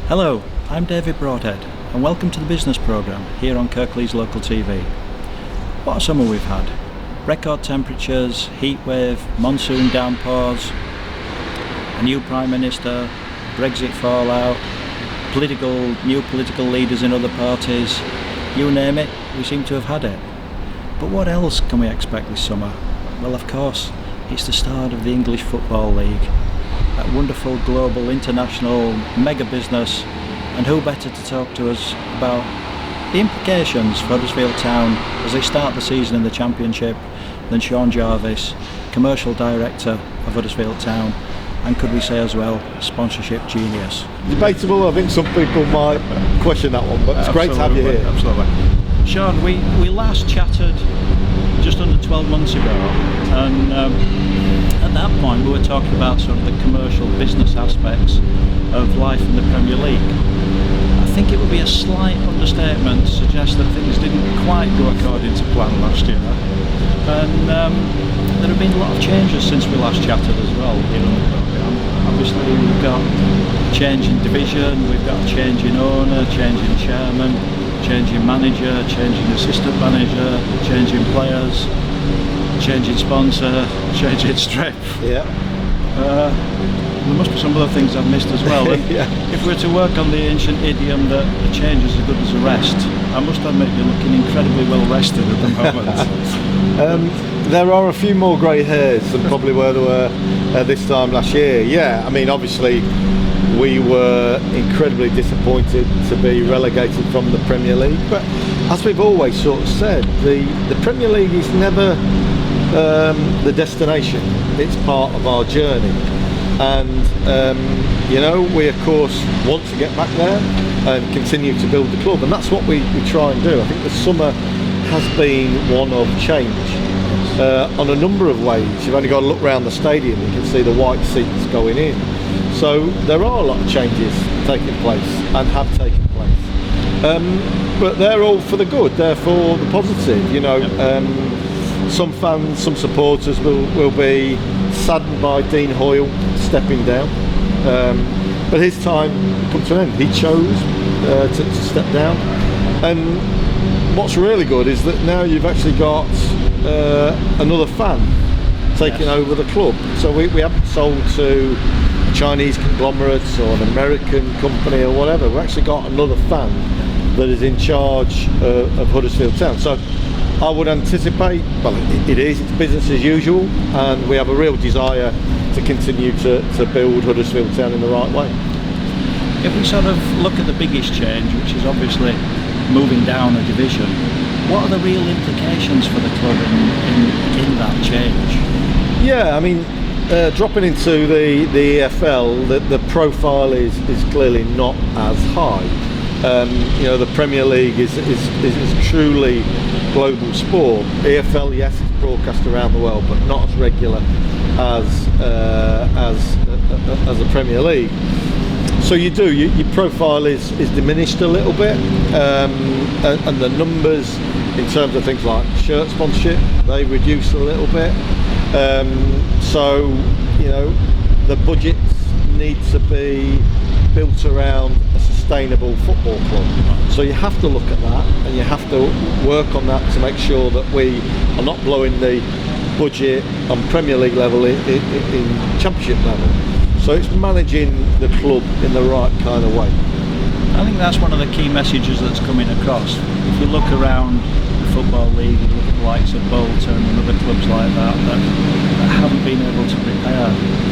Hello, I'm David Broadhead and welcome to the business programme here on Kirklees Local TV. What a summer we've had. Record temperatures, heatwave, monsoon downpours, a new Prime Minister, Brexit fallout, new political leaders in other parties, you name it, we seem to have had it. But what else can we expect this summer? Well, of course, it's the start of the English Football League. That wonderful global international mega business, and who better to talk to us about the implications for Huddersfield Town as they start the season in the Championship than Sean Jarvis, Commercial Director of Huddersfield Town, and could we say as well, sponsorship genius. Debatable, I think some people might question that one, but it's great to have you here. Absolutely. Sean, we last chatted just under 12 months ago, and at that point we were talking about sort of the commercial business aspects of life in the Premier League. I think it would be a slight understatement to suggest that things didn't quite go according to plan last year, and there have been a lot of changes since we last chatted as well. Obviously we've got a change in division, we've got a change in owner, change in chairman, change in manager, change in assistant manager, change in players, change in sponsor, change in strip. Yeah. There must be some other things I've missed as well. Yeah. If we're to work on the ancient idiom that a change is as good as a rest, I must admit you're looking incredibly well rested at the moment. There are a few more grey hairs than probably where there were this time last year. Yeah, I mean, obviously we were incredibly disappointed to be relegated from the Premier League, but as we've always sort of said, the Premier League is never the destination, it's part of our journey, and we of course want to get back there and continue to build the club, and that's what we try and do. I think the summer has been one of change on a number of ways. You've only got to look around the stadium, you can see the white seats going in. So there are a lot of changes taking place and have taken place, but they're all for the good, they're for the positive. Some fans, some supporters will be saddened by Dean Hoyle stepping down, but his time comes to an end. He chose to step down, and what's really good is that now you've actually got another fan taking over the club. So we haven't sold to Chinese conglomerates or an American company or whatever. We've actually got another fan that is in charge of Huddersfield Town. So I would anticipate, well, it's business as usual, and we have a real desire to continue to build Huddersfield Town in the right way. If we sort of look at the biggest change, which is obviously moving down a division, what are the real implications for the club in that change? Yeah, I mean, dropping into the EFL, the profile is clearly not as high. The Premier League is truly global sport. EFL, yes, it's broadcast around the world, but not as regular as the Premier League. So your profile is diminished a little bit, and the numbers in terms of things like shirt sponsorship, they reduce a little bit. The budgets need to be built around a sustainable football club. So you have to look at that, and you have to work on that to make sure that we are not blowing the budget on Premier League level in Championship level. So it's managing the club in the right kind of way. I think that's one of the key messages that's coming across. If you look around the Football League, you look at the likes of Bolton and other clubs like that haven't been able to prepare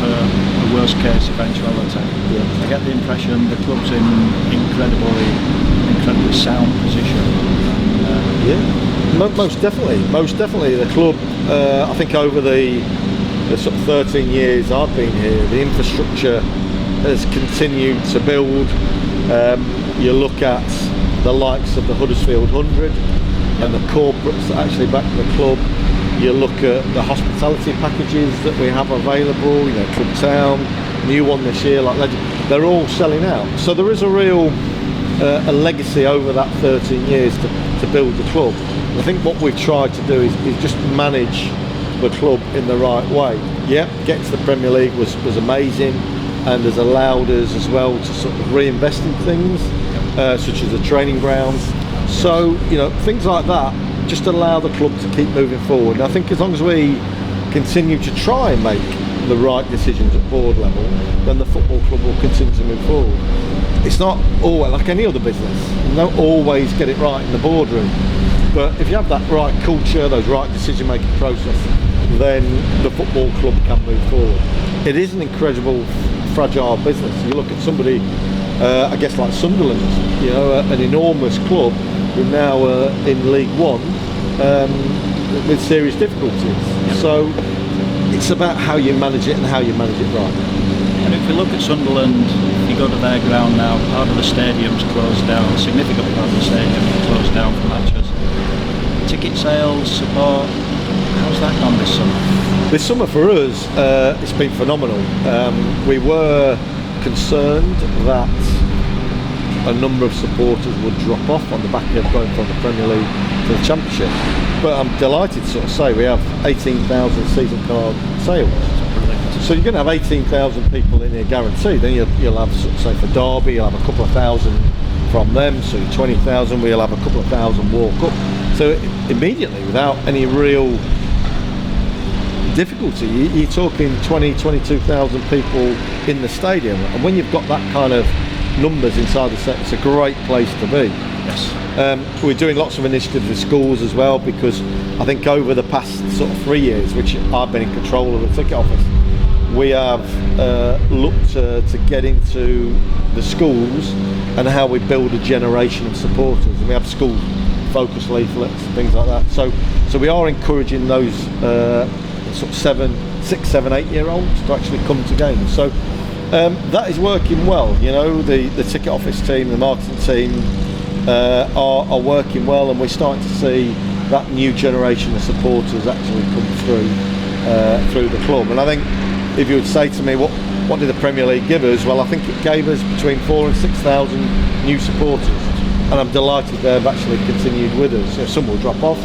for a worst case eventuality. Yeah. I get the impression the club's in incredibly sound position. Most definitely. The club, I think over the sort of 13 years I've been here, the infrastructure has continued to build. You look at the likes of the Huddersfield 100 and the corporates that actually back the club. You look at the hospitality packages that we have available, Club Town, new one this year like Legend, they're all selling out. So there is a real a legacy over that 13 years to build the club. I think what we've tried to do is just manage the club in the right way. Yeah, getting to the Premier League was amazing. and has allowed us as well to sort of reinvest in things, such as the training grounds. So, you know, things like that just allow the club to keep moving forward. And I think as long as we continue to try and make the right decisions at board level, then the football club will continue to move forward. It's not always like any other business. You don't always get it right in the boardroom. But if you have that right culture, those right decision-making process, then the football club can move forward. It is an incredible, fragile business. You look at somebody, I guess like Sunderland, you know, an enormous club who now in League One with serious difficulties. So it's about how you manage it and how you manage it right. And if we look at Sunderland, if you go to their ground now, part of the stadium's closed down, a significant part of the stadium is closed down for matches. Ticket sales, support, how's that gone this summer? This summer for us, it's been phenomenal. We were concerned that a number of supporters would drop off on the back of going from the Premier League to the Championship. But I'm delighted to sort of say we have 18,000 season card sales. So you're going to have 18,000 people in here guaranteed. Then you'll have, sort of, say for Derby, you'll have a couple of thousand from them. So 20,000, we'll have a couple of thousand walk up. So immediately, without any real difficulty, you're talking 22,000 people in the stadium. And when you've got that kind of numbers inside the set, it's a great place to be. Yes. We're doing lots of initiatives with schools as well, because I think over the past sort of 3 years, which I've been in control of the ticket office, we have looked to get into the schools and how we build a generation of supporters. And we have school focus leaflets, things like that. So we are encouraging those sort of 6, 7, 8 year olds to actually come to games. So that is working well. You know, the ticket office team, the marketing team are working well, and we're starting to see that new generation of supporters actually come through the club. And I think if you would say to me, what did the Premier League give us? Well, I think it gave us between 4,000 and 6,000 new supporters, and I'm delighted they've actually continued with us. You know, some will drop off,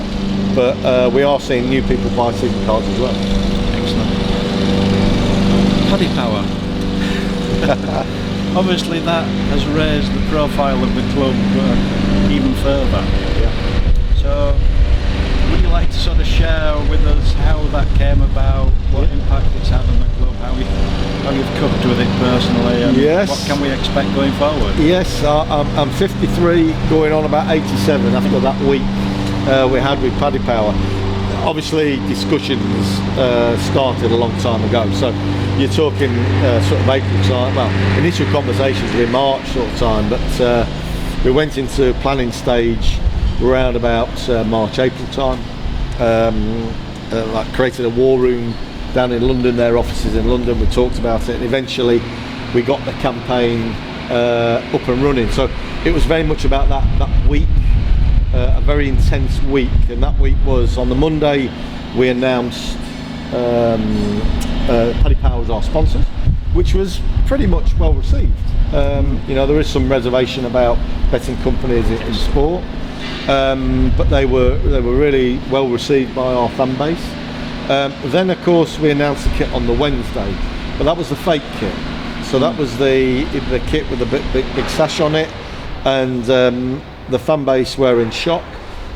but we are seeing new people buy season cards as well. Excellent. Paddy Power. Obviously that has raised the profile of the club even further. Yeah. So would you like to sort of share with us how that came about, what impact it's had on the club, how you've coped with it personally, and yes. what can we expect going forward? Yes, I'm 53, going on about 87 after that week we had with Paddy Power. Obviously discussions started a long time ago, so you're talking sort of April time, well, initial conversations were in March sort of time, but we went into planning stage around about March, April time. Like created a war room down in London, their offices in London. We talked about it, and eventually we got the campaign up and running. So it was very much about that week, a very intense week. And that week was on the Monday we announced Paddy Power as our sponsor, which was pretty much well received. You know, there is some reservation about betting companies in sport, but they were really well received by our fan base. Then of course we announced the kit on the Wednesday, but that was the fake kit. So that was the kit with a big sash on it, and the fan base were in shock.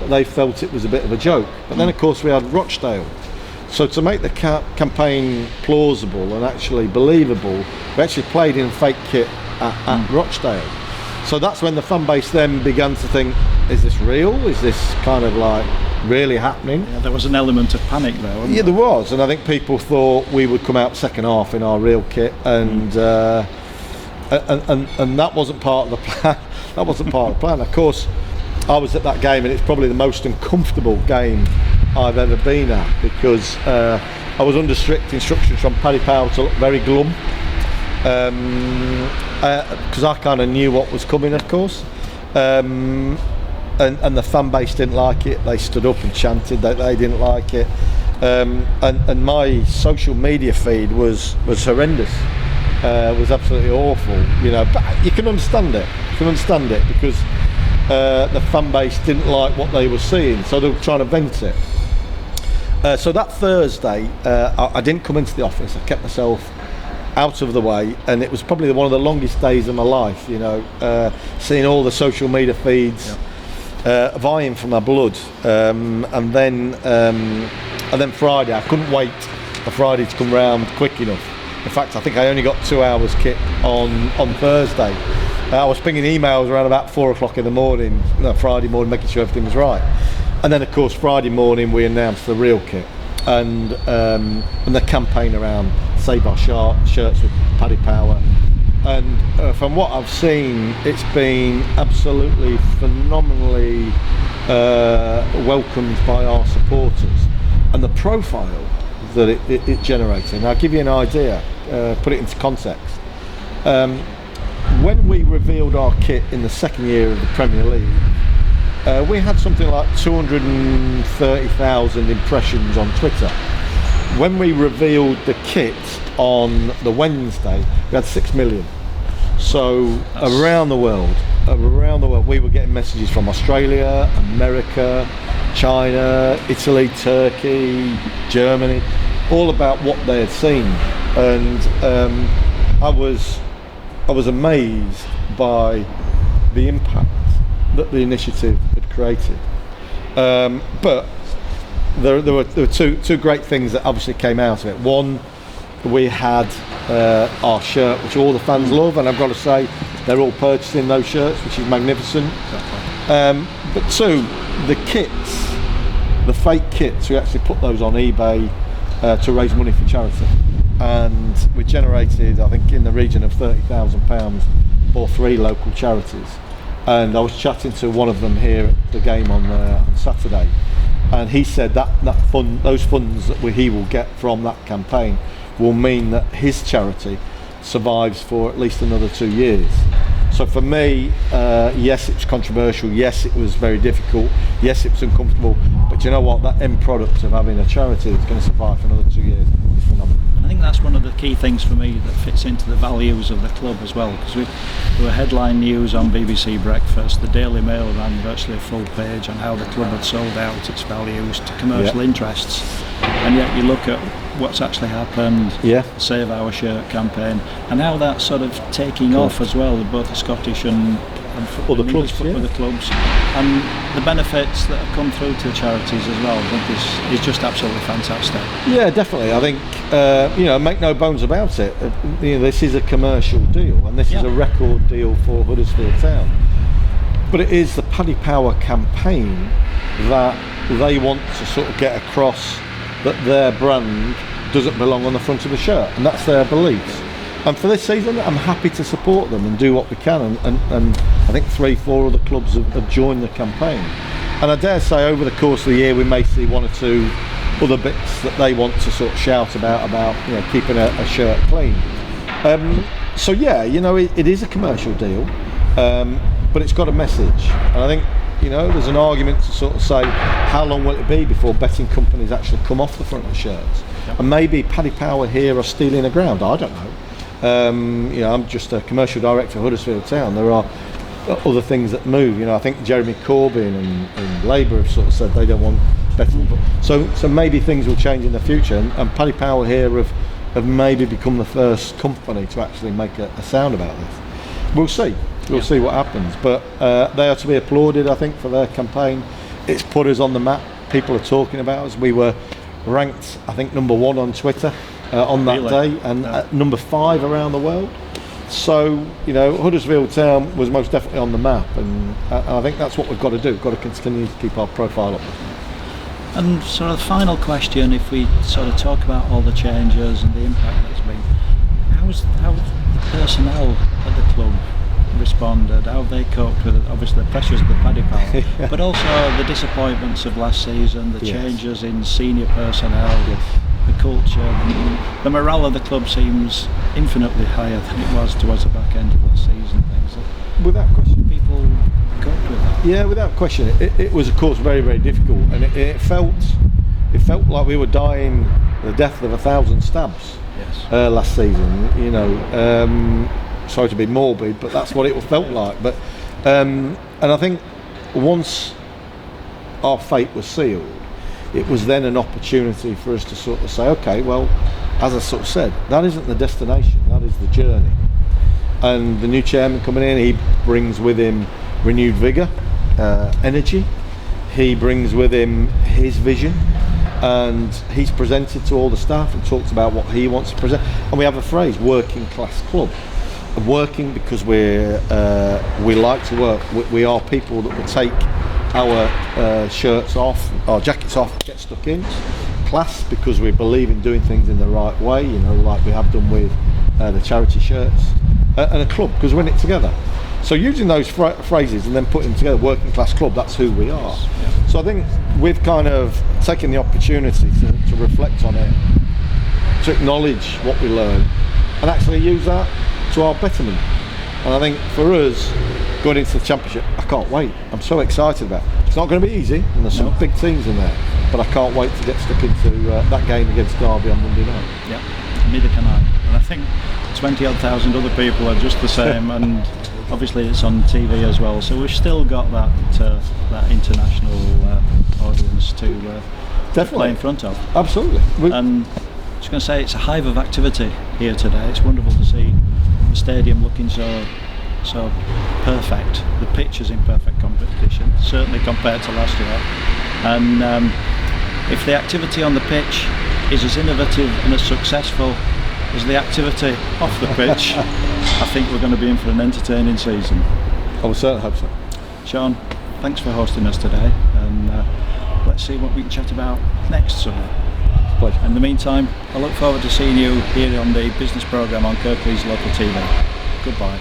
They felt it was a bit of a joke. But then of course we had Rochdale. So to make the campaign plausible and actually believable, we actually played in fake kit at Rochdale. So that's when the fan base then began to think, is this real? Is this kind of like really happening? Yeah, there was an element of panic there, wasn't there? Yeah, there was, and I think people thought we would come out second half in our real kit, and that wasn't part of the plan. That wasn't part of the plan. Of course, I was at that game, and it's probably the most uncomfortable game I've ever been at, because I was under strict instructions from Paddy Power to look very glum, because I kind of knew what was coming, of course, and the fan base didn't like it. They stood up and chanted that they didn't like it, and my social media feed was horrendous. Was absolutely awful, you know. But you can understand it. You can understand it because the fan base didn't like what they were seeing, so they were trying to vent it. So that Thursday, I didn't come into the office. I kept myself out of the way, and it was probably one of the longest days of my life, seeing all the social media feeds vying for my blood, and then Friday, I couldn't wait for Friday to come round quick enough. In fact, I think I only got 2 hours kit on Thursday. I was pinging emails around about 4 o'clock in the morning, Friday morning, making sure everything was right. And then, of course, Friday morning we announced the real kit and the campaign around Save Our Shirts with Paddy Power. And from what I've seen, it's been absolutely phenomenally welcomed by our supporters, and the profile that it generated. And I'll give you an idea, put it into context. When we revealed our kit in the second year of the Premier League, we had something like 230,000 impressions on Twitter. When we revealed the kit on the Wednesday, we had 6 million. So around the world, we were getting messages from Australia, America, China, Italy, Turkey, Germany, all about what they had seen. And I was amazed by the impact that the initiative had created. But there were two great things that obviously came out of it. One, we had our shirt, which all the fans love, and I've got to say they're all purchasing those shirts, which is magnificent. But two, the kits, the fake kits, we actually put those on eBay to raise money for charity, and we generated, I think, in the region of £30,000 for 3 local charities. And I was chatting to one of them here at the game on Saturday, and he said those funds that he will get from that campaign will mean that his charity survives for at least another 2 years. So for me, yes, it was controversial, yes, it was very difficult, yes, it was uncomfortable, but you know what, that end product of having a charity that's going to survive for another 2 years is phenomenal. I think that's one of the key things for me that fits into the values of the club as well, because we were headline news on BBC Breakfast. The Daily Mail ran virtually a full page on how the club had sold out its values to commercial interests, and yet you look at what's actually happened, Save Our Shirt campaign, and how that's sort of taking off as well, both the Scottish and other clubs, and the benefits that have come through to the charities as well, I think is just absolutely fantastic. Yeah, definitely. I think make no bones about it. This is a commercial deal, and this is a record deal for Huddersfield Town. But it is the Paddy Power campaign that they want to sort of get across, that their brand doesn't belong on the front of the shirt, and that's their beliefs. And for this season, I'm happy to support them and do what we can, and I think 3-4 other clubs have joined the campaign. And I dare say over the course of the year we may see 1 or 2 other bits that they want to sort of shout about keeping a shirt clean. So it is a commercial deal, but it's got a message. And I think there's an argument to sort of say, how long will it be before betting companies actually come off the front of the shirts? And maybe Paddy Power here are stealing the ground, I don't know. I'm just a commercial director of Huddersfield Town. There are other things that move. I think Jeremy Corbyn and Labour have sort of said they don't want betting. So maybe things will change in the future, and Paddy Power here have maybe become the first company to actually make a sound about this. We'll see. We'll see what happens. But they are to be applauded, I think, for their campaign. It's put us on the map. People are talking about us. We were ranked, I think, number 1 on Twitter on that day, and number 5 around the world. So Huddersfield Town was most definitely on the map, and I think that's what we've got to do. We've got to continue to keep our profile up. And sort of the final question, if we sort of talk about all the changes and the impact that's been, how the personnel at the club responded, how they coped with it, obviously the pressures of the Paddy Power, but also the disappointments of last season, the changes in senior personnel, the culture, the morale of the club seems infinitely higher than it was towards the back end of last season. Without question. People coped with that. Yeah, without question. It was, of course, very, very difficult, and it felt like we were dying the death of 1,000 stabs last season. Sorry to be morbid, but that's what it felt like. But and I think once our fate was sealed, it was then an opportunity for us to sort of say, okay, well, as I sort of said, that isn't the destination, that is the journey. And the new chairman coming in, he brings with him renewed vigour, energy. He brings with him his vision, and he's presented to all the staff and talks about what he wants to present. And we have a phrase, working class club. Working because we like to work. We are people that will take our shirts off, our jackets off, get stuck in. Class because we believe in doing things in the right way, you know, like we have done with the charity shirts. And a club because we're in it together. So using those phrases and then putting them together, working class club, that's who we are. Yeah. So I think we've kind of taken the opportunity to reflect on it, to acknowledge what we learn, and actually use that to our betterment. And I think for us, going into the championship, I can't wait. I'm so excited about it. It's not going to be easy, and there's some big teams in there, but I can't wait to get stuck into that game against Derby on Monday night. Yeah, neither can I. And I think 20,000 odd other people are just the same, and obviously it's on TV as well. So we've still got that international audience to play in front of. Absolutely. And I was going to say, it's a hive of activity here today. It's wonderful to see the stadium looking so perfect. The pitch is in perfect condition, certainly compared to last year. And if the activity on the pitch is as innovative and as successful as the activity off the pitch, I think we're going to be in for an entertaining season. I will certainly hope so. Sean, thanks for hosting us today, and let's see what we can chat about next summer. Pleasure. In the meantime, I look forward to seeing you here on the business programme on Kirklees Local TV. Goodbye.